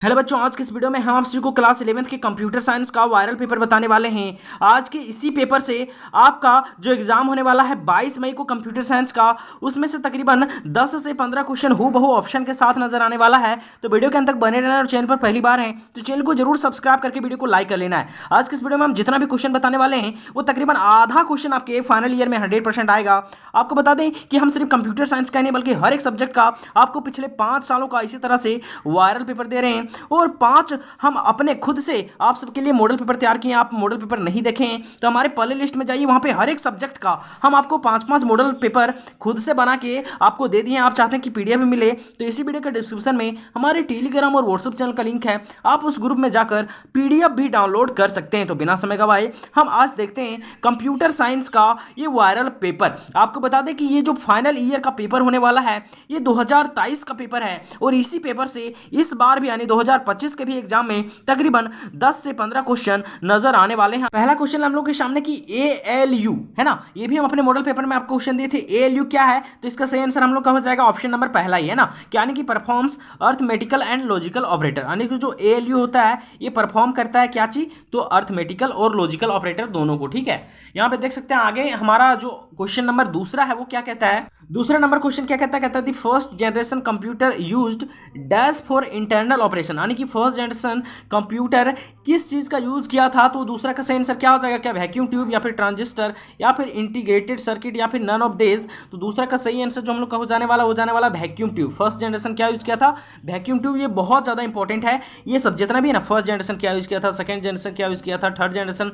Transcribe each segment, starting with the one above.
Hello बच्चों, आज के इस वीडियो में हम आप सभी को क्लास 11th के कंप्यूटर साइंस का वायरल पेपर बताने वाले हैं। आज के इसी पेपर से आपका जो एग्जाम होने वाला है 22 मई को कंप्यूटर साइंस का, उसमें से तकरीबन 10 से 15 क्वेश्चन हूबहू ऑप्शन के साथ नजर आने वाला है। तो वीडियो के अंत तक बने रहना और चैनल पर पहली बार हैं तो चैनल को जरूर सब्सक्राइब करके वीडियो को लाइक कर लेना है। आज के इस वीडियो में हम जितना भी क्वेश्चन बताने वाले हैं वो तकरीबन आधा क्वेश्चन आपके फाइनल ईयर में 100% आएगा। आपको बता दें कि हम सिर्फ कंप्यूटर साइंस का नहीं बल्कि हर एक सब्जेक्ट का आपको पिछले 5 सालों का इसी तरह से वायरल पेपर दे रहे हैं और 5 हम अपने खुद से आप सबके लिए मॉडल पेपर तैयार किए। आप मॉडल पेपर नहीं देखे हैं तो हमारे प्ले लिस्ट में जाइए, वहां पे हर एक सब्जेक्ट का हम आपको 5-5 मॉडल पेपर खुद से बना के आपको दे दिए। आप चाहते हैं कि पीडीएफ भी मिले तो इसी वीडियो के डिस्क्रिप्शन में हमारे टेलीग्राम और व्हाट्सएप चैनल का लिंक है, आप उस ग्रुप में जाकर पीडीएफ भी डाउनलोड कर सकते हैं। तो बिना समय गवाए हम आज देखते हैं कंप्यूटर साइंस का ये वायरल पेपर। आपको बता दें कि ये जो फाइनल ईयर का पेपर होने वाला है ये 2023 का पेपर है और इसी पेपर से इस बार भी यानी 2025 के भी एग्जाम में तकरीबन 10 से 15 क्वेश्चन नजर आने वाले हैं। पहला क्वेश्चन हम लोग के सामने की एएलयू है ना, ये भी हम अपने मॉडल पेपर में आपको क्वेश्चन दिए थे। एएलयू क्या है तो इसका सही आंसर हम लोग का हो जाएगा ऑप्शन नंबर पहला ही है ना, यानी कि performs arithmetical and logical operator. यानी कि जो एएलयू होता है ये परफॉर्म करता है क्या चीज, तो अर्थमेटिकल और लॉजिकल ऑपरेटर दोनों को। ठीक है, यहां पे देख सकते हैं आगे हमारा जो क्वेश्चन नंबर दूसरा है वो क्या कहता है। दूसरा नंबर क्वेश्चन क्या कहता है, कहता है the first generation computer used dash for internal operation. यानी कि फर्स्ट जनरेशन कंप्यूटर किस चीज का यूज किया था, तो दूसरा का सही आंसर क्या हो जाएगा, क्या वैक्यूम ट्यूब या फिर ट्रांजिस्टर या फिर इंटीग्रेटेड सर्किट या फिर नन ऑफ दिस। तो दूसरा का सही आंसर जो हम लोग का हो जाने वाला वैक्यूम ट्यूब। फर्स्ट जनरेशन क्या यूज किया था, वैक्यूम ट्यूब। ये बहुत ज्यादा इंपॉर्टेंट है, ये सब जितना भी है ना, फर्स्ट जनरेशन क्या यूज किया था, सेकंड जनरेशन क्या यूज किया था, थर्ड जनरेशन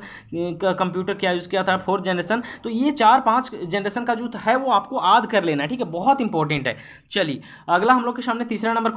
कंप्यूटर क्या यूज किया था, फोर्थ जनरेशन। तो ये 4-5 जनरेशन का जो है वो आपको याद कर लेना है। ठीक है, बहुत इंपॉर्टेंट है। चलिए अगला हम लोग के सामने तीसरा नंबर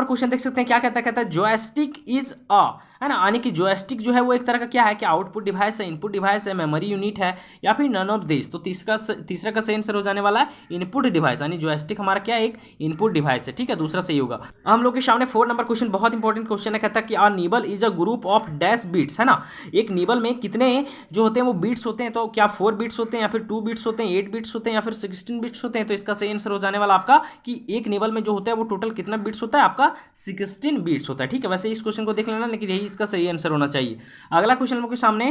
क्वेश्चन देख सकते हैं क्या कहता है, कहता है जॉयस्टिक इज अ, है ना, यानी कि जॉयस्टिक जो है वो एक तरह का क्या है कि आउटपुट डिवाइस है, इनपुट डिवाइस है, मेमोरी यूनिट है या फिर नन ऑफ दिस। तो तीसरा का सही आंसर हो जाने वाला है इनपुट डिवाइस, यानी जॉयस्टिक हमारा क्या है, एक इनपुट डिवाइस है। ठीक है, दूसरा सही होगा। हम लोग के सामने 4 नंबर क्वेश्चन बहुत इंपॉर्टेंट क्वेश्चन है, कहता है कि a nibble is a group of dash bits, है ना। एक नीबल में कितने जो होते हैं वो बीट्स होते हैं, तो क्या 4 बीट्स होते हैं या फिर 2 बीट्स होते हैं, 8 बीट्स होते हैं या फिर 16 बीट्स होते हैं। तो इसका सही आंसर हो जाने वाला आपका कि एक नीबल में जो होता है वो टोटल कितना बीट्स होता है, आपका 16 बीट्स होता है। ठीक है, वैसे इस क्वेश्चन को देख लेना, लेकिन यही इसका सही आंसर होना चाहिए। अगला क्वेश्चन लोगों के सामने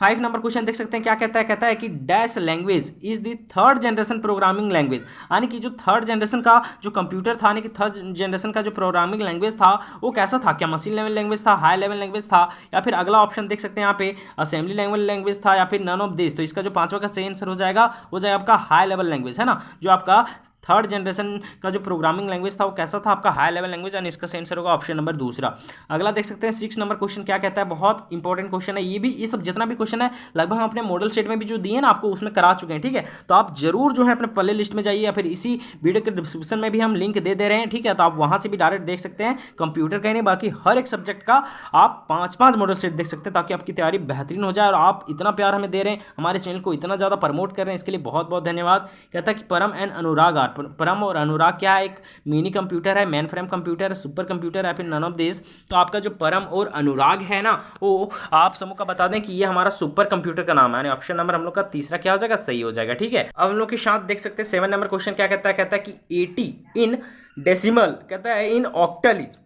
5 नंबर क्वेश्चन देख सकते हैं क्या कहता है, कहता है कि dash language is the third generation programming language. यानी कि जो थर्ड जनरेशन का जो कंप्यूटर था, यानी कि थर्ड जनरेशन का जो प्रोग्रामिंग लैंग्वेज था वो कैसा था, क्या मशीन लेवल लैंग्वेज था, हाई लेवल लैंग्वेज था, या फिर अगला ऑप्शन देख सकते हैं यहाँ पे असेंबली लेवल लैंग्वेज था, या फिर नन ऑफ दिस। तो इसका जो 5वां का सही आंसर हो जाएगा आपका हाई लेवल लैंग्वेज, है ना। जो आपका थर्ड जनरेशन का जो प्रोग्रामिंग लैंग्वेज था वो कैसा था, आपका हाई लेवल लैंग्वेज, यानी इसका आंसर होगा ऑप्शन नंबर दूसरा। अगला देख सकते हैं 6 नंबर क्वेश्चन क्या कहता है, बहुत इंपॉर्टेंट क्वेश्चन है ये भी। ये सब जितना भी क्वेश्चन है लगभग हम अपने मॉडल सेट में भी जो दिए ना आपको उसमें करा चुके हैं। ठीक है, तो आप जरूर जो है अपने प्ले लिस्ट में जाइए या फिर इसी वीडियो के डिस्क्रिप्शन में भी हम लिंक दे रहे हैं। ठीक है, तो आप वहां से भी डायरेक्ट देख सकते हैं, कंप्यूटर का ही नहीं बाकी हर एक सब्जेक्ट का आप 5-5 मॉडल सेट देख सकते हैं, ताकि आपकी तैयारी बेहतरीन हो जाए। और आप इतना प्यार हमें दे रहे हैं, हमारे चैनल को इतना ज़्यादा प्रमोट कर रहे हैं, इसके लिए बहुत बहुत धन्यवाद। कहता है कि परम एंड अनुराग आर, परम और अनुराग क्या है, एक मिनी कंप्यूटर है, main frame computer, super computer है, फिर नन ऑफ दिस। तो आपका जो परम और अनुराग है ना वो आप समूह का बता दें कि ये हमारा सुपर कंप्यूटर का नाम है, यानी ऑप्शन नंबर हम लोग का तीसरा क्या हो जाएगा, सही हो जाएगा। ठीक है, अब हम लोग के साथ देख सकते हैं 7 नंबर क्वेश्चन क्या कहता है, कहता है कि 80 इन डेसिमल, कहता है इन ऑक्टल इज।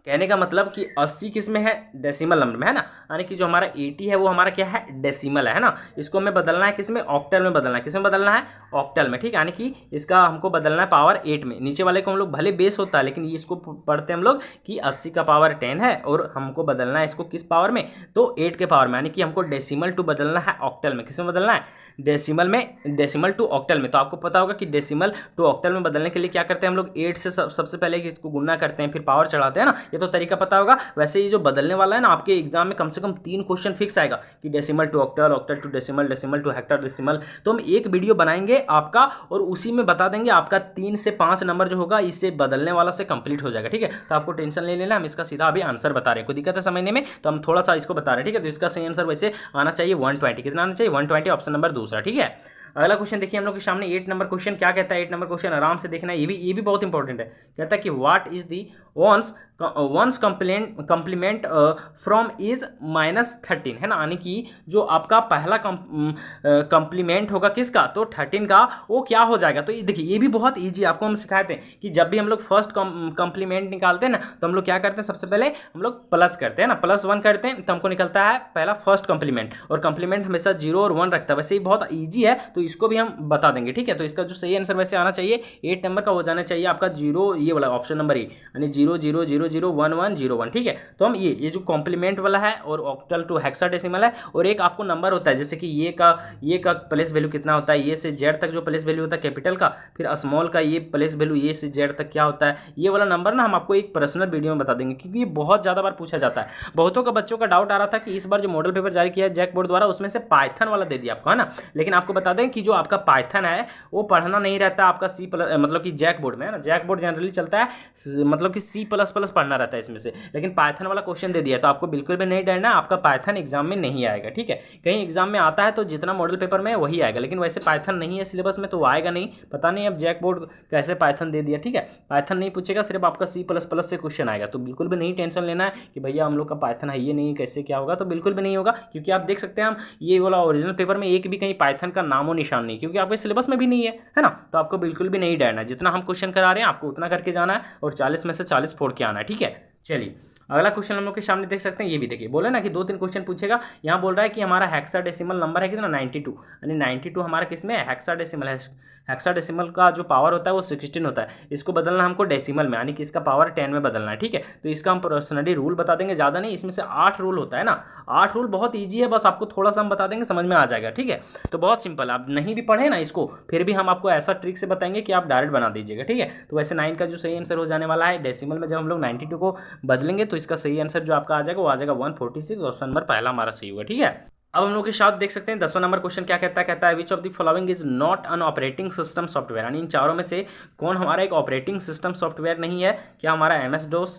कहने का मतलब कि 80 किस में है, डेसिमल नंबर में, है ना। यानी कि जो हमारा 80 है वो हमारा क्या है, डेसिमल है ना। इसको हमें बदलना है किस में, ऑक्टल में बदलना है। किस में बदलना है, ऑक्टल में। ठीक है, यानी कि इसका हमको बदलना है पावर 8 में। नीचे वाले को हम लोग भले बेस होता है लेकिन इसको पढ़ते हैं हम लोग कि 80 का पावर 10 है और हमको बदलना है इसको किस पावर में, तो 8 के पावर में। यानी कि हमको डेसिमल टू बदलना है ऑक्टल में। किस में बदलना है, डेसिमल में, डेसिमल टू ऑक्टल में। तो आपको पता होगा कि डेसिमल टू ऑक्टल में बदलने के लिए क्या करते हैं हम लोग, 8 से सबसे पहले इसको गुना करते हैं फिर पावर चढ़ाते हैं ना, ये तो तरीका पता होगा। वैसे ही जो बदलने वाला है ना आपके एग्जाम में कम से कम 3 क्वेश्चन फिक्स आएगा कि decimal to octal, octal to decimal, decimal to hexadecimal. तो हम एक वीडियो बनाएंगे आपका और उसी में बता देंगे आपका 3 से 5 नंबर जो होगा इससे बदलने वाला से कंप्लीट हो जाएगा। ठीक है, तो आपको टेंशन नहीं लेना, हम इसका सीधा अभी आंसर बता रहे हैं। कोई दिक्कत है समझने में तो हम थोड़ा सा इसको बता रहे हैं। ठीक है, तो इसका सही आंसर वैसे आना चाहिए 120। कितना आना चाहिए, 120, ऑप्शन नंबर दूसरा। ठीक है, अगला क्वेश्चन देखिए हम लोग के सामने 8 नंबर क्वेश्चन क्या कहता है। 8 नंबर क्वेश्चन आराम से देखना है, ये भी बहुत इंपॉर्टेंट है। कहता है कि what is the ones ones complement from is -13 है ना, यानी कि जो आपका पहला कंप्लीमेंट होगा किसका, तो 13 का, वो क्या हो जाएगा। तो ये देखिए ये भी बहुत ईजी आपको हम सिखाए थे कि जब भी हम लोग फर्स्ट कंप्लीमेंट निकालते हैं ना तो हम लोग क्या करते हैं, सबसे पहले हम लोग प्लस करते हैं ना, +1 करते हैं तो हमको निकलता है पहला फर्स्ट कंप्लीमेंट, और कंप्लीमेंट हमेशा 0 और 1 रखता है। वैसे ही बहुत ईजी है तो इसको भी हम बता देंगे, ठीक है। तो इसका जो सही आंसर वैसे आना चाहिए 8 नंबर का हो जाना चाहिए आपका 0, ये वाला ऑप्शन नंबर ए, यानी 0 0 0 0 1 1 0 1, ठीक है। तो हम ये जो कॉम्प्लीमेंट वाला है और ऑक्टल टू हेक्साडेसिमल है, और एक आपको नंबर होता है जैसे कि ये का प्लेस वैल्यू कितना होता है, ये से जेड तक जो प्लेस वैल्यू होता है कैपिटल का, फिर स्मॉल का ये प्लेस वैल्यू ये से जेड तक क्या होता है, ये वाला नंबर ना हम आपको एक पर्सनल वीडियो में बता देंगे, क्योंकि ये बहुत ज़्यादा बार पूछा जाता है। बहुतों का बच्चों का डाउट आ रहा था कि इस बार जो मॉडल पेपर जारी किया है जैक बोर्ड द्वारा उसमें से पाइथन वाला दे दिया आपको, है ना, लेकिन आपको बता दें कि जो आपका पाइथन है वो पढ़ना नहीं रहता आपका सी प्लस, मतलब कि जैक बोर्ड में, है ना, जैक बोर्ड जनरली चलता है मतलब कि C++ पढ़ना रहता है इसमें से, लेकिन पाइथन वाला क्वेश्चन दे दिया तो आपको बिल्कुल भी नहीं डरना, आपका पाइथन एग्जाम में नहीं आएगा, ठीक है। कहीं एग्जाम में आता है तो जितना मॉडल पेपर में वही आएगा, लेकिन वैसे पाइथन नहीं है सिलेबस में तो आएगा नहीं, पता नहीं अब जैक बोर्ड कैसे पाइथन दे दिया, ठीक है। पाइथन नहीं पूछेगा, सिर्फ आपका C++ से क्वेश्चन आएगा, तो बिल्कुल भी नहीं टेंशन लेना है कि भैया हम लोग का पाइथन है ये नहीं कैसे क्या होगा, तो बिल्कुल भी नहीं होगा, क्योंकि आप देख सकते हैं हम ये वाला ओरिजिनल पेपर में एक भी कहीं पाइथन का नामो निशान नहीं, क्योंकि आपके सिलेबस में भी नहीं है ना, तो आपको बिल्कुल भी नहीं डरना है, जितना हम क्वेश्चन करा रहे हैं आपको उतना करके जाना है और 40 में से 40 फोड़ के आना है, ठीक है। चलिए अगला क्वेश्चन हम लोग के सामने देख सकते हैं, ये भी देखिए, बोले ना कि 2-3 क्वेश्चन पूछेगा, यहाँ बोल रहा है कि हमारा हेक्साडेसिमल नंबर है कितना 92, यानी 92 हमारा किसमें है, हेक्साडेसिमल है। हेक्साडेसिमल का जो पावर होता है वो 16 होता है, इसको बदलना हमको डेसिमल में, यानी कि इसका पावर 10 में बदलना है, ठीक है। तो इसका हम पर्सनली रूल बता देंगे, ज़्यादा नहीं, इसमें से 8 रूल होता है ना, 8 रूल बहुत ईजी है, बस आपको थोड़ा सा हम बता देंगे समझ में आ जाएगा, ठीक है। तो बहुत सिंपल है, आप नहीं भी पढ़े ना इसको फिर भी हम आपको ऐसा ट्रिक से बताएंगे कि आप डायरेक्ट बना दीजिएगा, ठीक है। तो वैसे 9 का जो सही आंसर हो जाने वाला है डेसिमल में, जब हम लोग 92 को बदलेंगे तो इसका सही आंसर जो आपका आ जाएगा वो आ जाएगा 146, ऑप्शन नंबर पहला हमारा सही होगा, ठीक है। अब हम लोग के साथ देख सकते हैं 10वां नंबर क्वेश्चन क्या कहता है which of the following is not an operating system software, यानी इन चारों में से कौन हमारा एक ऑपरेटिंग सिस्टम सॉफ्टवेयर नहीं है, क्या हमारा MS-DOS,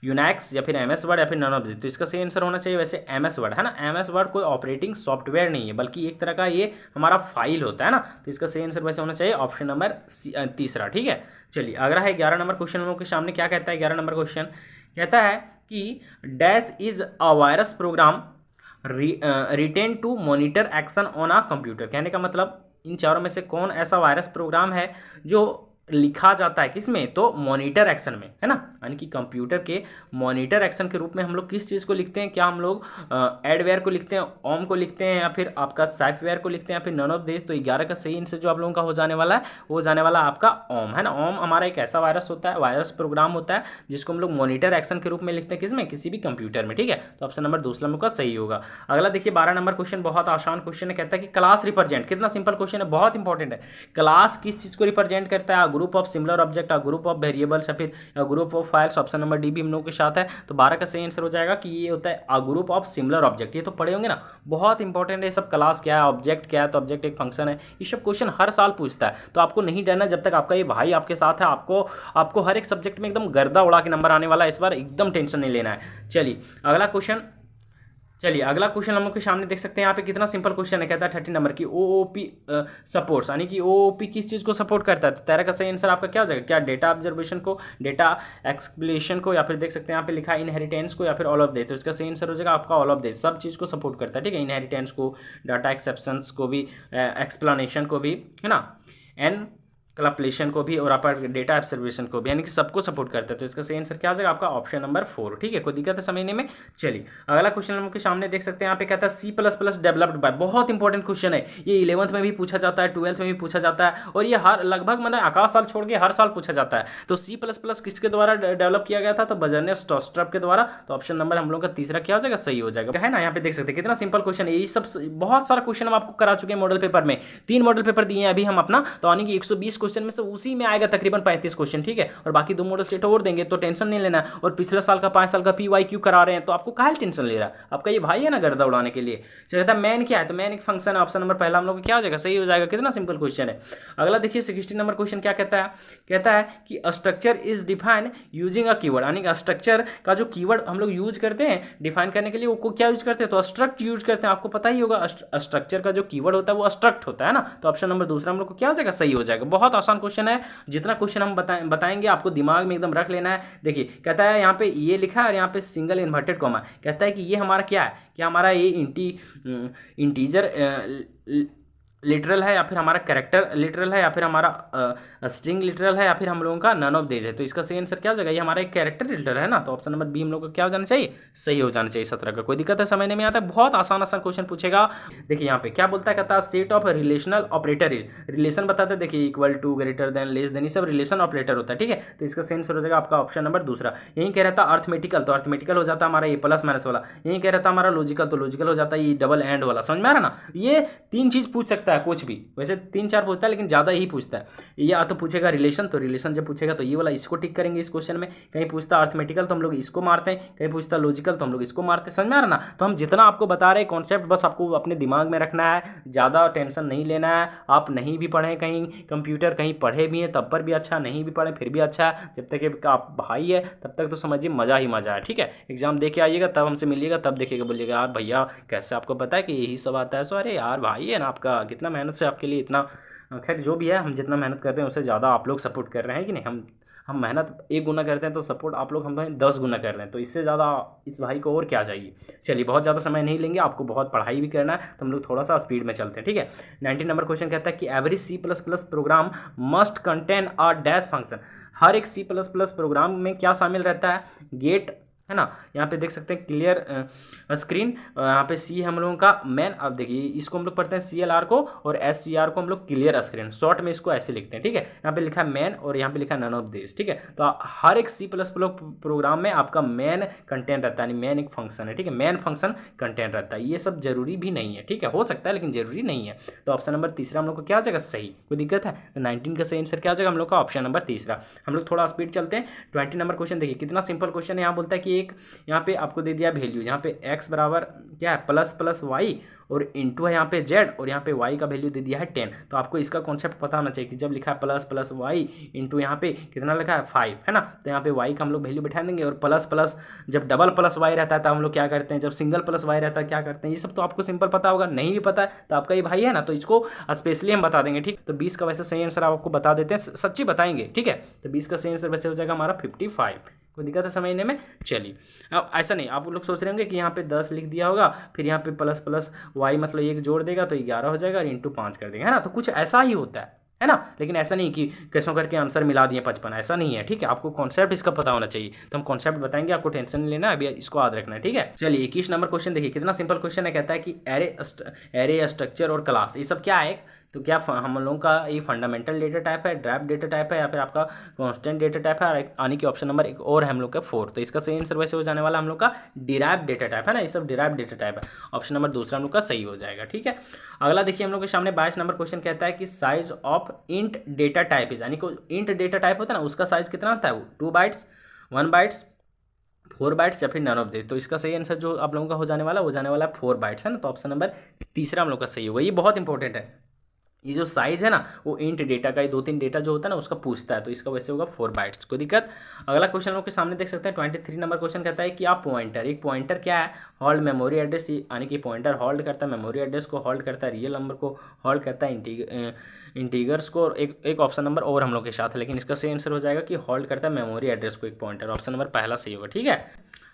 यूनैक्स या फिर MS वर्ड या फिर नन ऑफ दिस। तो इसका सही आंसर होना चाहिए वैसे MS वर्ड, है ना। MS वर्ड कोई ऑपरेटिंग सॉफ्टवेयर नहीं है बल्कि एक तरह का ये हमारा फाइल होता है ना, तो इसका सही आंसर वैसे होना चाहिए ऑप्शन नंबर तीसरा, ठीक है। चलिए अगला है 11 नंबर क्वेश्चन हम लोग के सामने, क्या कहता है 11 नंबर क्वेश्चन कहता है कि dash is a virus program written to monitor action on a computer, कहने का मतलब इन चारों में से कौन ऐसा वायरस प्रोग्राम है जो लिखा जाता है किसमें, तो मॉनिटर एक्शन में, है ना, यानी कि कंप्यूटर के मॉनिटर एक्शन के रूप में हम लोग किस चीज़ को लिखते हैं, क्या हम लोग एडवेयर को लिखते हैं, ओम को लिखते हैं, या फिर आपका सॉफ्टवेयर को लिखते हैं, या फिर नन ऑफ दिस। तो 11 का सही आंसर जो आप लोगों का हो जाने वाला है वो हो जाने वाला आपका ओम, है ना। ओम हमारा एक ऐसा वायरस होता है, वायरस प्रोग्राम होता है जिसको हम लोग मॉनिटर एक्शन के रूप में लिखते हैं किसमें, किसी भी कंप्यूटर में, ठीक है। तो ऑप्शन नंबर दूसरा में का सही होगा। अगला देखिए 12 नंबर क्वेश्चन बहुत आसान क्वेश्चन है, कहता है कि क्लास रिप्रेजेंट, कितना सिंपल क्वेश्चन है, बहुत इंपॉर्टेंट है। क्लास किस चीज़ को रिप्रेजेंट करता है, group of similar object, group of variables, या फिर group of files. Option number D भी हम लोगों के साथ है, तो 12 का सही आंसर हो जाएगा कि ये होता है अ ग्रुप ऑफ सिमिलर ऑब्जेक्ट। ये तो पढ़े होंगे ना, बहुत इंपॉर्टेंट है सब, क्लास क्या है, ऑब्जेक्ट क्या है, तो ऑब्जेक्ट एक फंक्शन है, ये सब क्वेश्चन हर साल पूछता है, तो आपको नहीं डरना जब तक आपका ये भाई आपके साथ है। आपको हर एक सब्जेक्ट में एकदम गर्दा उड़ा के नंबर आने वाला है इस बार, एकदम टेंशन नहीं लेना है। चलिए अगला क्वेश्चन हम लोग के सामने देख सकते हैं, यहाँ पे कितना सिंपल क्वेश्चन है, कहता है 30 नंबर की OOP सपोर्ट्स, यानी कि OOP किस चीज़ को सपोर्ट करता है। तो 13 का सही आंसर आपका क्या हो जाएगा, क्या डेटा ऑब्जर्वेशन को, डेटा एक्सप्लेनेशन को, या फिर देख सकते हैं यहाँ पे लिखा है इनहेरिटेंस को, या फिर ऑल ऑफ दिस। तो इसका सही आंसर हो जाएगा आपका ऑल ऑफ दिस, सब चीज़ को सपोर्ट करता है, ठीक है। इनहेरिटेंस को, डाटा एक्सेप्शंस को भी, एक्सप्लेनेशन को भी, है ना, कैलकुलेशन को भी, और आपका डेटा ऑब्जर्वेशन को भी, यानी कि सबको सपोर्ट करता है। तो इसका सही आंसर क्या आ जाएगा आपका ऑप्शन नंबर 4, ठीक है। कोई दिक्कत है समझने में। चलिए अगला क्वेश्चन हम लोग के सामने देख सकते हैं, यहाँ पे कहता है C++ डेवलप्ड बाय, बहुत इंपॉर्टेंट क्वेश्चन है ये, 11th में भी पूछा जाता है, 12th में भी पूछा जाता है, और ये हर लगभग मतलब आकाश साल छोड़ के हर साल पूछा जाता है। तो C++ किसके द्वारा डेवलप किया गया था, तो बर्नस टॉस्ट्रप के द्वारा। तो ऑप्शन नंबर हम लोग का तीसरा क्या हो जाएगा, सही हो जाएगा, है ना। यहाँ पे देख सकते हैं कितना सिंपल क्वेश्चन है, ये सब बहुत सारा क्वेश्चन हम आपको करा चुके हैं मॉडल पेपर में, 3 मॉडल पेपर दिए हैं अभी हम अपना, तो यानी कि 120 क्वेश्चन में से उसी में आएगा तकरीबन 35 क्वेश्चन, ठीक है। और बाकी 2 मॉडल स्टेट और देंगे, तो टेंशन नहीं लेना। और पिछले साल का 5 साल का PYQ करा रहे हैं, तो आपको काहे टेंशन ले रहा है, आपका ये भाई है ना गर्दा उड़ाने के लिए। चलता है मैन क्या है, तो मैन एक फंक्शन है, ऑप्शन नंबर पहला हम लोग क्या हो जाएगा, सही हो जाएगा, कितना सिंपल क्वेश्चन है। अगला देखिए 16 नंबर क्वेश्चन क्या कहता है कि structure is define using a keyword, यानी कि स्ट्रक्चर का जो कीवर्ड हम लोग यूज करते हैं डिफाइन करने के लिए, वो क्या यूज करते हैं, तो स्ट्रक्ट यूज करते हैं। आपको पता ही होगा स्ट्रक्चर का जो कीवर्ड होता है वो स्ट्रक्ट होता है ना, तो ऑप्शन नंबर दूसरा हम लोग को क्या हो जाएगा, सही हो जाएगा, बहुत आसान क्वेश्चन है, जितना क्वेश्चन हम बताएंगे आपको दिमाग में एकदम रख लेना है। देखिए कहता है यहाँ पे ये लिखा है और यहाँ पे सिंगल इन्वर्टेड कॉमा, कहता है कि ये हमारा क्या है, क्या हमारा ये इंटीजर लिटरल है या फिर हमारा कैरेक्टर लिटरल है या फिर हमारा स्ट्रिंग लिटरल है या फिर हम लोगों का नन ऑफ दीज है। तो इसका सही आंसर क्या हो जाएगा, ये हमारा एक कैरेक्टर लिटरल है ना, तो ऑप्शन नंबर बी हम लोग का क्या हो जाना चाहिए, सही हो जाना चाहिए। 17 का कोई दिक्कत है समझने में आता है, बहुत आसान क्वेश्चन पूछेगा। देखिए यहाँ पे क्या बोलता है, कहता है set of relational operator is, relation बताते हैं, देखिए equal to, greater than, less than, ये सब रिलेशन ऑपरेटर होता है, ठीक है। तो इसका सही आंसर हो जाएगा आपका ऑप्शन नंबर दूसरा। यही कह रहा था अर्थमेटिकल, तो अर्थमेटिकल हो जाता है हमारा ये प्लस माइनस वाला। यही कह रहा था हमारा लॉजिकल, तो लॉजिकल हो जाता है ये डबल एंड वाला। समझ में आ रहा ना, ये 3 चीज पूछ सकता है कुछ भी, वैसे 3-4 पूछता है लेकिन ज़्यादा ही पूछता है। या तो पूछेगा रिलेशन, तो रिलेशन जब पूछेगा तो ये वाला इसको टिक करेंगे इस क्वेश्चन में। कहीं पूछता अर्थमेटिकल तो हम लोग इसको मारते हैं, कहीं पूछता लॉजिकल तो हम लोग इसको मारते हैं। समझ में आ रहा ना, तो हम जितना आपको बता रहे हैं कॉन्सेप्ट बस आपको अपने दिमाग में रखना है, ज़्यादा टेंशन नहीं लेना है। आप नहीं भी पढ़ें कहीं कंप्यूटर, कहीं पढ़े भी हैं तब पर भी अच्छा, नहीं भी पढ़े फिर भी अच्छा है। जब तक कि आप भाई है तब तक तो समझिए मज़ा ही मज़ा है, ठीक है। एग्जाम दे के आइएगा तब हमसे मिलिएगा, तब देखिएगा बोलिएगा यार भैया कैसे आपको पता है कि यही सब आता है। सो अरे यार भाई है ना, आपका कितना मेहनत से आपके लिए इतना, खैर जो भी है, हम जितना मेहनत करते हैं उससे ज़्यादा आप लोग सपोर्ट कर रहे हैं कि नहीं। हम मेहनत 1 गुना करते हैं तो सपोर्ट आप लोग हमें 10 गुना कर रहे हैं, तो इससे ज़्यादा इस भाई को और क्या चाहिए। चलिए बहुत ज़्यादा समय नहीं लेंगे, आपको बहुत पढ़ाई भी करना है तो हम लोग थोड़ा सा स्पीड में चलते हैं, ठीक है। 19 नंबर क्वेश्चन कहता है कि every C++ program must contain a dash function, हर एक C++ प्रोग्राम में क्या शामिल रहता है, गेट है ना। यहाँ पे देख सकते हैं क्लियर स्क्रीन, यहाँ पे सी हम लोगों का मेन। अब देखिए इसको हम लोग पढ़ते हैं CLR को, और SCR को हम लोग क्लियर स्क्रीन, शॉर्ट में इसको ऐसे लिखते हैं, ठीक है। यहाँ पे लिखा है मेन और यहाँ पे लिखा है नन ऑफ दिस, ठीक है। तो हर एक C++ प्रोग्राम में आपका मेन कंटेंट रहता है, मेन एक फंक्शन है, ठीक है, मेन फंक्शन कंटेंट रहता है। ये सब जरूरी भी नहीं है, ठीक है, हो सकता है लेकिन जरूरी नहीं है। तो ऑप्शन नंबर तीसरा हम लोग को क्या हो जाएगा, सही। कोई दिक्कत है, तो 19 का सही आंसर क्या हो जाएगा हम लोग का, ऑप्शन नंबर तीसरा। हम लोग थोड़ा स्पीड चलते हैं। 20 नंबर क्वेश्चन देखिए कितना सिंपल क्वेश्चन है। यहाँ बोलता है कि एक यहाँ पे आपको दे दिया वैल्यू, यहाँ पे x बराबर क्या है प्लस वाई, और इंटू है यहाँ पे z, और यहाँ पे y का वैल्यू दे दिया है 10। तो आपको इसका कॉन्सेप्ट पता होना चाहिए कि जब लिखा है प्लस वाई इंटू यहाँ पे कितना लिखा है 5, है ना, तो यहाँ पे y का हम लोग वैल्यू बैठा देंगे। और प्लस जब डबल प्लस वाई रहता है तो हम लोग क्या करते हैं, जब सिंगल प्लस वाई रहता है क्या करते हैं, ये सब तो आपको सिंपल पता होगा। नहीं भी पता है तो आपका ये भाई है ना, तो इसको स्पेशली हम बता देंगे, ठीक। तो 20 का वैसे सही आंसर आपको बता देते हैं, सच्ची बताएंगे, ठीक है। तो 20 का सही आंसर वैसे हो जाएगा हमारा 55। कोई दिक्कत है समझने में। चलिए अब ऐसा नहीं, आप लोग सोच रहे होंगे कि यहाँ पे 10 लिख दिया होगा, फिर यहाँ पे प्लस वाई मतलब 1 जोड़ देगा तो 11 हो जाएगा, और इंटू 5 कर देगा, है ना। तो कुछ ऐसा ही होता है ना, लेकिन ऐसा नहीं कि कैसों करके आंसर मिला दिए 55, ऐसा नहीं है, ठीक है। आपको कॉन्सेप्ट इसका पता होना चाहिए, तो हम कॉन्सेप्ट बताएंगे, आपको टेंशन नहीं लेना, अभी इसको याद रखना है, ठीक है। चलिए 21 नंबर क्वेश्चन देखिए कितना सिंपल क्वेश्चन है। कहता है कि एरे स्ट्रक्चर और क्लास ये सब क्या है, तो क्या हम लोगों का ये फंडामेंटल डेटा टाइप है, ड्राइव डेटा टाइप है, या फिर आपका कांस्टेंट डेटा टाइप है, आने की ऑप्शन नंबर एक और है हम लोग का 4। तो इसका सही आंसर वैसे हो जाने वाला हम लोग का डिराइव डेटा टाइप है ना, ये सब डिराइव डेटा टाइप है। ऑप्शन नंबर दूसरा हम लोग का सही हो जाएगा, ठीक है। अगला देखिए हम लोग के सामने 22 नंबर क्वेश्चन कहता है कि size of int data type is, यानी कि इंट डेटा टाइप होता है ना, उसका साइज कितना होता है, वो 2 बाइट्स, 1 बाइट्स, 4 बाइट्स या फिर नन ऑफ दिस। तो इसका सही आंसर जो आप लोगों का हो जाने वाला है 4 बाइट्स, है ना। तो ऑप्शन नंबर तीसरा हम लोग का सही होगा। ये बहुत इंपॉर्टेंट है, ये जो साइज है ना वो इंट डेटा का, ये 2-3 डेटा जो होता है ना उसका पूछता है, तो इसका वैसे होगा 4 बाइट्स। कोई दिक्कत। अगला क्वेश्चन लोग के सामने देख सकते हैं 23 नंबर क्वेश्चन कहता है कि आप पॉइंटर, एक पॉइंटर क्या है, होल्ड मेमोरी एड्रेस, यानी कि पॉइंटर होल्ड करता है मेमोरी एड्रेस को, होल्ड करता है रियल नंबर को, होल्ड करता है इंटीगर्स को, और एक ऑप्शन नंबर और हम लोग के साथ, लेकिन इसका सही आंसर हो जाएगा कि होल्ड करता है मेमोरी एड्रेस को एक पॉइंटर। ऑप्शन नंबर पहला सही होगा, ठीक है।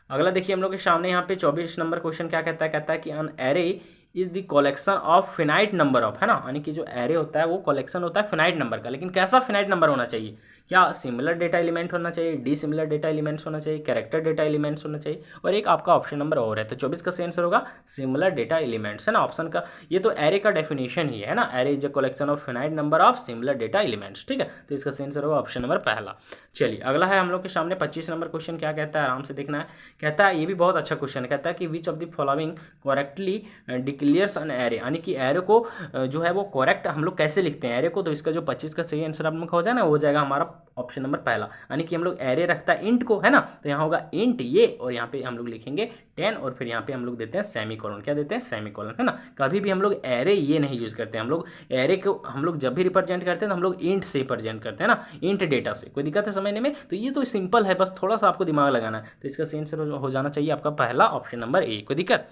अगला देखिए हम लोग के सामने यहाँ पे 24 नंबर क्वेश्चन क्या कहता है कि an array is the collection of finite number of, है ना, यानी कि जो एरे होता है वो कलेक्शन होता है फिनाइट नंबर का, लेकिन कैसा फिनाइट नंबर होना चाहिए, क्या सिमिलर डेटा एलिमेंट होना चाहिए, डिसिमिलर डेटा एलिमेंट्स होना चाहिए, कैरेक्टर डेटा एलिमेंट्स होना चाहिए, और एक आपका ऑप्शन नंबर और है। तो 24 का सही आंसर होगा सिमिलर डेटा एलिमेंट्स, है ना। ऑप्शन का ये तो एरे का डेफिनेशन ही है ना, array is a collection of finite number of similar data elements, ठीक है। तो इसका सही आंसर होगा ऑप्शन नंबर पहला। चलिए अगला है हम लोग के सामने 25 नंबर क्वेश्चन क्या कहता है, आराम से देखना है। कहता है ये भी बहुत अच्छा क्वेश्चन है, कहता है कि which of the following correctly declares an array, यानी कि एरे को जो है वो करेक्ट हम लोग कैसे लिखते हैं एरे को। तो इसका जो 25 का सही आंसर आप लोग का हो जाए ना, वो हो जाएगा हमारा ऑप्शन नंबर पहला, यानी कि हम लोग एरे रखता है इंट को, है ना, तो यहाँ होगा इंट ये, और यहाँ पे हम लोग लिखेंगे 10, और फिर यहाँ पे हम लोग देते हैं सेमीकोलन, क्या देते हैं सेमीकोलन, है ना। कभी भी हम लोग एरे ये नहीं यूज करते, हम लोग एरे को हम लोग जब भी रिप्रेजेंट करते हैं तो हम लोग इंट से रिप्रेजेंट करते हैं ना, इंट डेटा से। कोई दिक्कत है समझने में। तो ये तो सिंपल है, बस थोड़ा सा आपको दिमाग लगाना है। तो इसका सही आंसर हो जाना चाहिए आपका पहला ऑप्शन नंबर ए। कोई दिक्कत।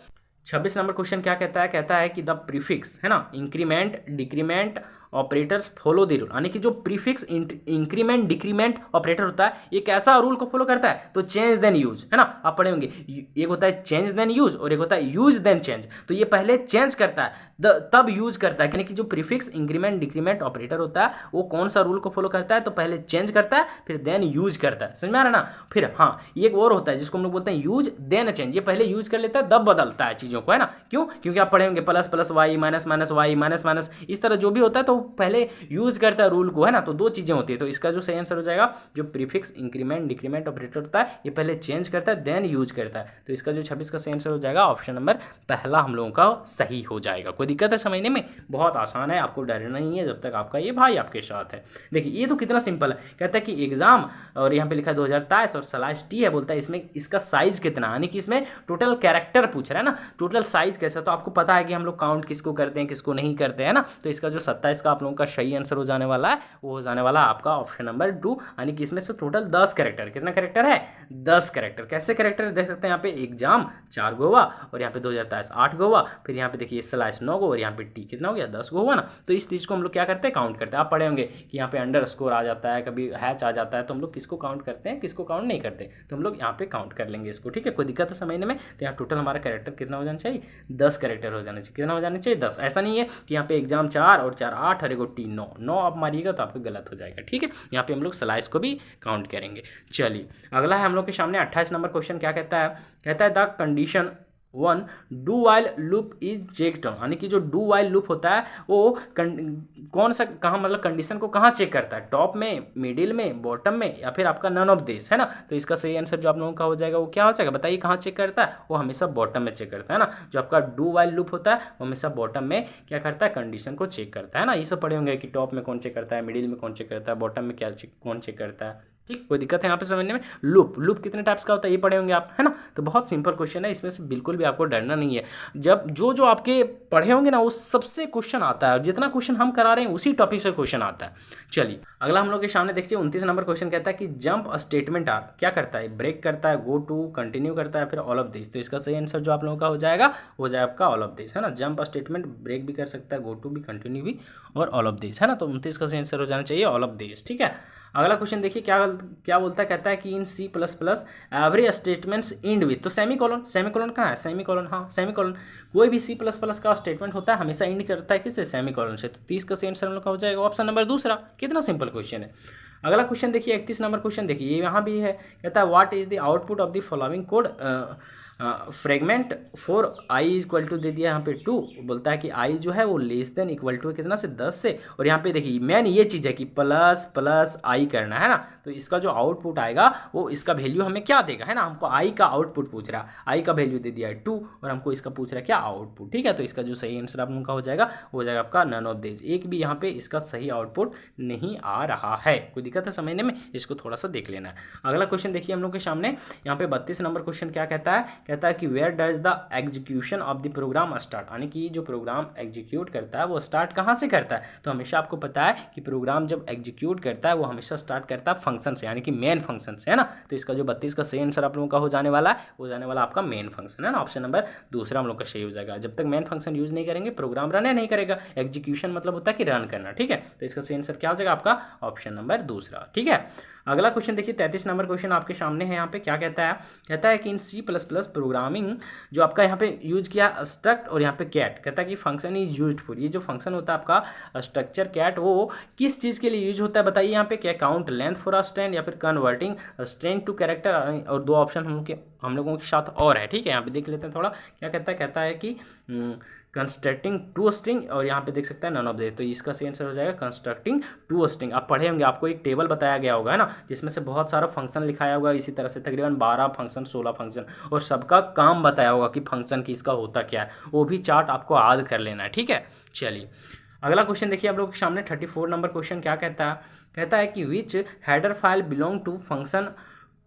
26 नंबर क्वेश्चन क्या कहता है, कहता है कि द प्रीफिक्स, है ना, increment, decrement operators follow the rule, यानी कि जो प्रीफिक्स इंक्रीमेंट डिक्रीमेंट ऑपरेटर होता है ये कैसा रूल को फॉलो करता है, तो चेंज देन यूज, है ना, आप पढ़े होंगे। एक होता है चेंज देन यूज और एक होता है यूज देन चेंज। तो ये पहले चेंज करता है तब यूज करता है, यानी कि जो प्रीफिक्स इंक्रीमेंट डिक्रीमेंट ऑपरेटर होता है वो कौन सा रूल को फॉलो करता है, तो पहले चेंज करता है फिर देन यूज करता है, समझ में आ रहा है ना। फिर हाँ एक और होता है जिसको हम लोग बोलते हैं यूज देन चेंज, ये पहले यूज कर लेता है तब बदलता है चीज़ों को, है ना। क्यों, क्योंकि आप पढ़े होंगे plus plus y minus minus y minus minus इस तरह जो भी होता है तो पहले यूज करता है रूल को, है ना। तो दो चीज़ें होती है, तो इसका जो सही आंसर हो जाएगा जो प्रीफिक्स इंक्रीमेंट डिक्रीमेंट ऑपरेटर होता है ये पहले चेंज करता है देन यूज करता है। तो इसका जो 26 का सही आंसर हो जाएगा ऑप्शन नंबर पहला हम लोगों का सही हो जाएगा। कोई दिक्कत है समझने में, बहुत आसान है, आपको डरना नहीं है जब तक आपका ये भाई आपके साथ है। देखिए ये तो कितना सिंपल है, कहता है कि एग्जाम और यहाँ पे लिखा है 2023 और स्लैश टी है, बोलता है इसमें इसका साइज कितना, यानी कि इसमें टोटल कैरेक्टर पूछ रहा है ना, टोटल साइज कैसा। तो आपको पता है कि हम लोग काउंट किसको करते हैं किसको नहीं करते हैं ना। तो इसका जो 27 का आप लोगों का सही आंसर हो जाने वाला है वो हो जाने वाला आपका ऑप्शन नंबर 2, यानी कि इसमें से टोटल 10 कैरेक्टर, कितना कैरेक्टर है 10 कैरेक्टर। कैसे कैरेक्टर देख सकते हैं, यहाँ पे एग्जाम 4 गो हुआ और यहाँ पे 2023 8 गो हुआ, फिर यहाँ पे देखिए स्लैश 9 गो और यहाँ पे टी कितना हो गया 10 गो हुआ ना। तो इस चीज़ को हम लोग क्या करते हैं काउंट करते हैं। आप पढ़े होंगे कि यहाँ पे अंडरस्कोर आ जाता है, कभी हैच आ जाता है, तो हम लोग किसको काउंट करते हैं किसको काउंट नहीं करते, तो हम लोग यहाँ पे काउंट कर लेंगे इसको, ठीक है। कोई दिक्कत है समझने में। तो यहाँ टोटल हमारा कैरेक्टर कितना हो जाना चाहिए 10 कैरेक्टर हो जाना चाहिए, कितना हो जाना चाहिए 10। ऐसा नहीं है कि यहाँ पे एग्जाम 4 और 4 8 और एगो टी 9 आप मारिएगा तो आपको गलत हो जाएगा, ठीक है। यहाँ पे हम लोग स्लाइस को भी काउंट करेंगे। चलिए अगला है हम लोग के सामने 28 नंबर क्वेश्चन, क्या कहता है, कहता है the condition 1 do while loop is checked on, यानी कि जो डू वाइल लूप होता है वो कौन सा कहाँ मतलब कंडीशन को कहाँ चेक करता है, टॉप में मिडिल में बॉटम में या फिर आपका नन ऑफ दिस, है ना। तो इसका सही आंसर जो आप लोगों का हो जाएगा वो क्या हो जाएगा, बताइए कहाँ चेक करता है, वो हमेशा बॉटम में चेक करता है ना। जो आपका डू वाइल लूप होता है वो हमेशा बॉटम में क्या करता है कंडीशन को चेक करता है ना। ये सब पढ़े होंगे कि टॉप में कौन चेक करता है, मिडिल में कौन चेक करता है, बॉटम में क्या कौन चेक करता है, ठीक। कोई दिक्कत है यहाँ पे समझने में। लूप कितने टाइप्स का होता है ये पढ़े होंगे आप, है ना। तो बहुत सिंपल क्वेश्चन है, इसमें से बिल्कुल भी आपको डरना नहीं है। जब जो आपके पढ़े होंगे ना उस सबसे क्वेश्चन आता है, और जितना क्वेश्चन हम करा रहे हैं उसी टॉपिक से क्वेश्चन आता है। चलिए अगला हम लोग के सामने देखिए 29 नंबर क्वेश्चन कहता है कि जंप स्टेटमेंट आर क्या करता है, ब्रेक करता है, गो टू कंटिन्यू करता है, फिर ऑल ऑफ दिस। तो इसका सही आंसर जो आप लोगों का हो जाएगा वो जाए आपका ऑल ऑफ दिस, है ना। जंप स्टेटमेंट ब्रेक भी कर सकता है, गो टू भी, कंटिन्यू भी और ऑल ऑफ दिस, है ना। तो 29 का सही आंसर हो जाना चाहिए ऑल ऑफ दिस, ठीक है। अगला क्वेश्चन देखिए क्या बोलता है, कहता है कि इन C++ every statements and with, तो सेमीकोलन कहाँ है, सेमीकोलन, हाँ सेमीकोलन। कोई भी C++ का स्टेटमेंट होता है हमेशा एंड करता है किससे, सेमीकोलन से। तो 30 का सही आंसर हम लोग का हो जाएगा ऑप्शन नंबर दूसरा। कितना सिंपल क्वेश्चन है। अगला क्वेश्चन देखिए 31 नंबर क्वेश्चन देखिए, ये यहाँ भी है, कहता है what is the output of the following code fragment for i equal to दे दिया यहाँ पे 2, बोलता है कि i जो है वो लेस देन इक्वल टू कितना से 10 से, और यहाँ पे देखिए मेन ये चीज़ है कि प्लस प्लस i करना है ना। तो इसका जो आउटपुट आएगा वो इसका वैल्यू हमें क्या देगा, है ना। हमको i का आउटपुट पूछ रहा है, i का वैल्यू दे दिया है 2 और हमको इसका पूछ रहा है क्या आउटपुट, ठीक है। तो इसका जो सही आंसर आप लोगों का हो जाएगा वो हो जाएगा आपका नन ऑफ दिस। एक भी यहाँ पे इसका सही आउटपुट नहीं आ रहा है, कोई दिक्कत है समझने में, इसको थोड़ा सा देख लेना है। अगला क्वेश्चन देखिए हम लोग के सामने यहाँ पे 32 नंबर क्वेश्चन क्या कहता है, कहता है कि where does the execution of the program start, यानी कि जो प्रोग्राम एग्जीक्यूट करता है वो स्टार्ट कहाँ से करता है। तो हमेशा आपको पता है कि प्रोग्राम जब एग्जीक्यूट करता है वो हमेशा स्टार्ट करता है फंक्शन से, यानी कि मेन फंक्शन से, है ना। तो इसका जो 32 का सही आंसर आप लोगों का हो जाने वाला है वो जाने वाला आपका मेन फंक्शन, है ना। ऑप्शन नंबर दूसरा हम लोग का सही हो जाएगा। जब तक मेन फंक्शन यूज नहीं करेंगे प्रोग्राम रन नहीं करेगा। एग्जीक्यूशन मतलब होता है कि रन करना, ठीक है। तो इसका सही आंसर क्या हो जाएगा आपका ऑप्शन नंबर दूसरा, ठीक है। अगला क्वेश्चन देखिए 33 नंबर क्वेश्चन आपके सामने है। यहाँ पे क्या कहता है कि इन C++ प्रोग्रामिंग जो आपका यहाँ पे यूज किया स्ट्रक्ट और यहाँ पे कैट, कहता है कि फंक्शन इज यूज्ड फॉर, ये जो फंक्शन होता है आपका स्ट्रक्चर कैट वो किस चीज़ के लिए यूज होता है बताइए। यहाँ पे क्या count length for a string या फिर कन्वर्टिंग स्ट्रिंग टू कैरेक्टर, और दो ऑप्शन हम लोगों के साथ और है, ठीक है। यहाँ पे देख लेते हैं थोड़ा क्या कहता है कि कंस्ट्रक्टिंग टू स्ट्रिंग, और यहाँ पे देख सकते हैं नन ऑफ दिस। तो इसका सही आंसर हो जाएगा कंस्ट्रक्टिंग टू स्ट्रिंग। आप पढ़े होंगे, आपको एक टेबल बताया गया होगा, है ना, जिसमें से बहुत सारा फंक्शन लिखाया होगा, इसी तरह से तकरीबन 12 फंक्शन 16 फंक्शन, और सबका काम बताया होगा कि फंक्शन किसका होता क्या है, वो भी चार्ट आपको याद कर लेना है, ठीक है। चलिए अगला क्वेश्चन देखिए आप लोगों के सामने 34 नंबर क्वेश्चन क्या कहता है कि which header file belong to function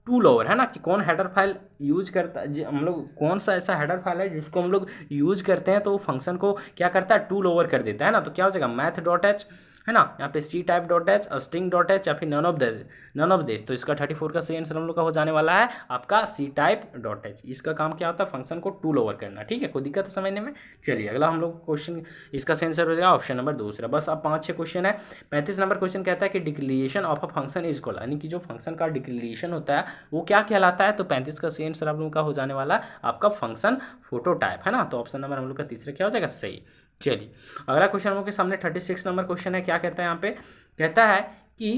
to lower, है ना, कि कौन हेडर फाइल यूज करता है, हम लोग कौन सा ऐसा हेडर फाइल है जिसको हम लोग यूज करते हैं तो वो फंक्शन को क्या करता है टू लोअर कर देता है ना। तो क्या हो जाएगा मैथ डॉट एच है ना। यहाँ पे c type dot h, string dot h या फिर नन ऑफ दिस। तो इसका 34 का सही आंसर हम लोग का हो जाने वाला है आपका सी टाइप डॉट एच। इसका काम क्या होता है, फंक्शन को टूल ओवर करना, ठीक है। कोई दिक्कत है समझने में। चलिए अगला हम लोग क्वेश्चन, इसका सही आंसर हो जाएगा ऑप्शन नंबर दूसरा। बस अब 5-6 क्वेश्चन है। 35 नंबर क्वेश्चन कहता है कि declaration of a function is equal, यानी कि जो फंक्शन का डिक्लेरेशन होता है वो क्या कहलाता है। तो 35 का सही आंसर आप लोगों का हो जाने वाला है आपका फंक्शन फोटोटाइप, है ना। तो ऑप्शन नंबर हम लोग का तीसरा क्या हो जाएगा, सही। चलिए अगला क्वेश्चन हम लोग के सामने 36 नंबर क्वेश्चन है। क्या कहता है यहाँ पे, कहता है कि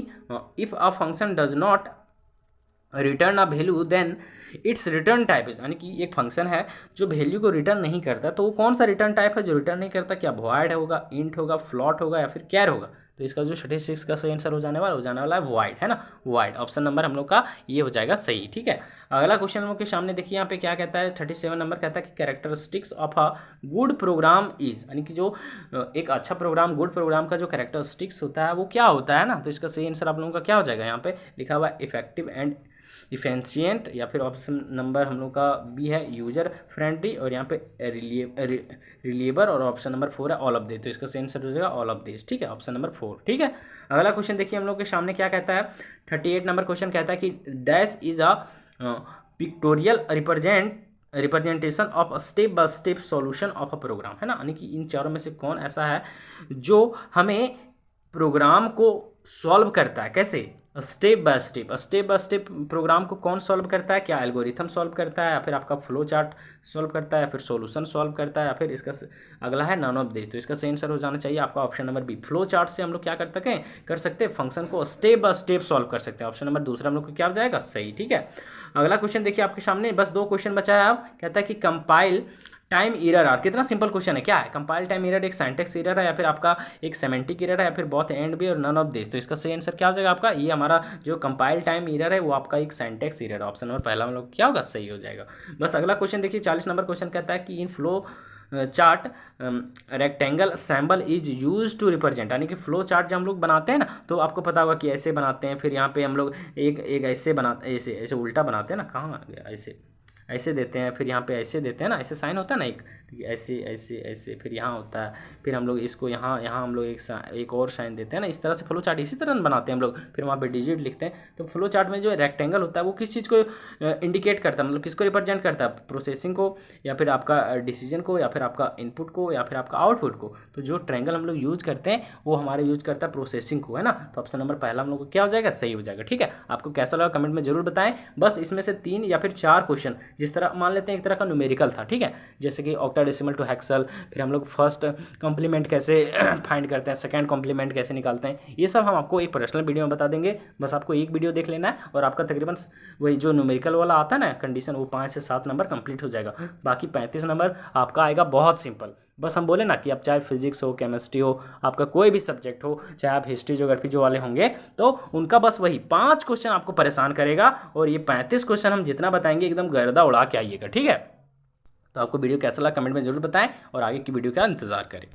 if a function does not return a value then its return type is, यानी कि एक फंक्शन है जो वैल्यू को रिटर्न नहीं करता, तो वो कौन सा रिटर्न टाइप है जो रिटर्न नहीं करता। क्या वॉइड होगा, इंट होगा, फ्लॉट होगा या फिर कैर होगा। तो इसका जो 36 का सही आंसर हो जाने वाला है वॉइड, है ना। वॉइड ऑप्शन नंबर हम लोग का ये हो जाएगा सही, ठीक है। अगला क्वेश्चन हम लोग के सामने देखिए यहाँ पे क्या कहता है, 37 नंबर कहता है कि characteristics of a good program is, यानी कि जो एक अच्छा प्रोग्राम, गुड प्रोग्राम का जो कैरेक्टरिस्टिक्स होता है वो क्या होता है ना। तो इसका सही आंसर आप लोगों का क्या हो जाएगा, यहाँ पे लिखा हुआ है इफेक्टिव एंड इफेंशिएंट, या फिर ऑप्शन नंबर हम लोग का बी है यूजर फ्रेंडली, और यहाँ पे रिलीवर, और ऑप्शन नंबर 4 है ऑल ऑफ दिस। तो इसका सही आंसर हो जाएगा ऑल ऑफ दिस, ठीक है, ऑप्शन नंबर 4, ठीक है। अगला क्वेश्चन देखिए हम लोग के सामने क्या कहता है, 38 नंबर क्वेश्चन कहता है कि dash is a pictorial representation of step by step solution of a program, है ना। यानी कि इन चारों में से कौन ऐसा है जो हमें प्रोग्राम को सॉल्व करता है, कैसे, स्टेप बाय स्टेप प्रोग्राम को कौन सॉल्व करता है। क्या एल्गोरिथम सॉल्व करता है, या फिर आपका फ्लो चार्ट सॉल्व करता है, या फिर सॉल्यूशन सॉल्व करता है, या फिर इसका अगला है नन ऑफ दिस। तो इसका सही आंसर हो जाना चाहिए आपका option number B. Flow chart से हम लोग क्या कर सकते हैं, फंक्शन को स्टेप बाय स्टेप सॉल्व कर सकते हैं। ऑप्शन नंबर दूसरा हम लोग को क्या हो जाएगा, सही, ठीक है। अगला क्वेश्चन देखिए आपके सामने, बस 2 क्वेश्चन बचा है। अब कहता है कि कंपाइल टाइम एरर आर, कितना सिंपल क्वेश्चन है, क्या है कंपाइल टाइम एरर, एक सिंटैक्स एरर है या फिर आपका एक सेमेंटिक एरर है या फिर बोथ एंड भी और नन ऑफ दिस। तो इसका सही आंसर क्या हो जाएगा आपका, ये हमारा जो कंपाइल टाइम एरर है वो आपका एक सिंटैक्स एरर है। ऑप्शन नंबर पहला हम लोग क्या होगा, सही हो जाएगा। बस अगला क्वेश्चन देखिए 40 नंबर क्वेश्चन कहता है कि in flow chart rectangle symbol is use to represent, यानी कि फ्लो चार्ट जब हम लोग बनाते हैं ना तो आपको पता होगा कि ऐसे बनाते हैं, फिर यहाँ पे हम लोग एक ऐसे बनाते, ऐसे उल्टा बनाते हैं ना, कहाँ ऐसे देते हैं, फिर यहाँ पे ऐसे देते हैं ना, ऐसे साइन होता है ना एक, ऐसे ऐसे ऐसे, फिर यहाँ होता है, फिर हम लोग इसको यहाँ हम लोग एक और साइन देते हैं ना। इस तरह से फ्लो चार्ट इसी तरह बनाते हैं हम लोग, फिर वहाँ पे डिजिट लिखते हैं। तो फ्लो चार्ट में जो रेक्टेंगल होता है वो किस चीज़ को इंडिकेट करता है, मतलब किसको रिप्रेजेंट करता है, प्रोसेसिंग को या फिर आपका डिसीजन को या फिर आपका इनपुट को या फिर आपका आउटपुट को। तो जो ट्रायंगल हम लोग यूज करते हैं वो हमारे यूज करता है प्रोसेसिंग को, है ना। तो ऑप्शन नंबर पहला हम लोग को क्या हो जाएगा, सही हो जाएगा, ठीक है। आपको कैसा लगा कमेंट में जरूर बताएं। बस इसमें से 3 या फिर 4 क्वेश्चन, जिस तरह मान लेते हैं एक तरह का न्यूमेरिकल था, ठीक है, जैसे कि ऑक्टाडेसिमल टू हेक्सल, फिर हम लोग फर्स्ट कॉम्प्लीमेंट कैसे फाइंड करते हैं, सेकंड कॉम्प्लीमेंट कैसे निकालते हैं, ये सब हम आपको एक पर्सनल वीडियो में बता देंगे। बस आपको एक वीडियो देख लेना है और आपका तकरीबन वही जो न्यूमेरिकल वाला आता है ना कंडीशन, वो 5 से 7 नंबर कंप्लीट हो जाएगा। बाकी 35 नंबर आपका आएगा बहुत सिंपल। बस हम बोले ना कि आप चाहे फिजिक्स हो, केमिस्ट्री हो, आपका कोई भी सब्जेक्ट हो, चाहे आप हिस्ट्री ज्योग्राफी जो वाले होंगे, तो उनका बस वही 5 क्वेश्चन आपको परेशान करेगा, और ये 35 क्वेश्चन हम जितना बताएंगे एकदम गर्दा उड़ा के आइएगा, ठीक है। तो आपको वीडियो कैसा लगा कमेंट में जरूर बताएं और आगे की वीडियो का इंतजार करें।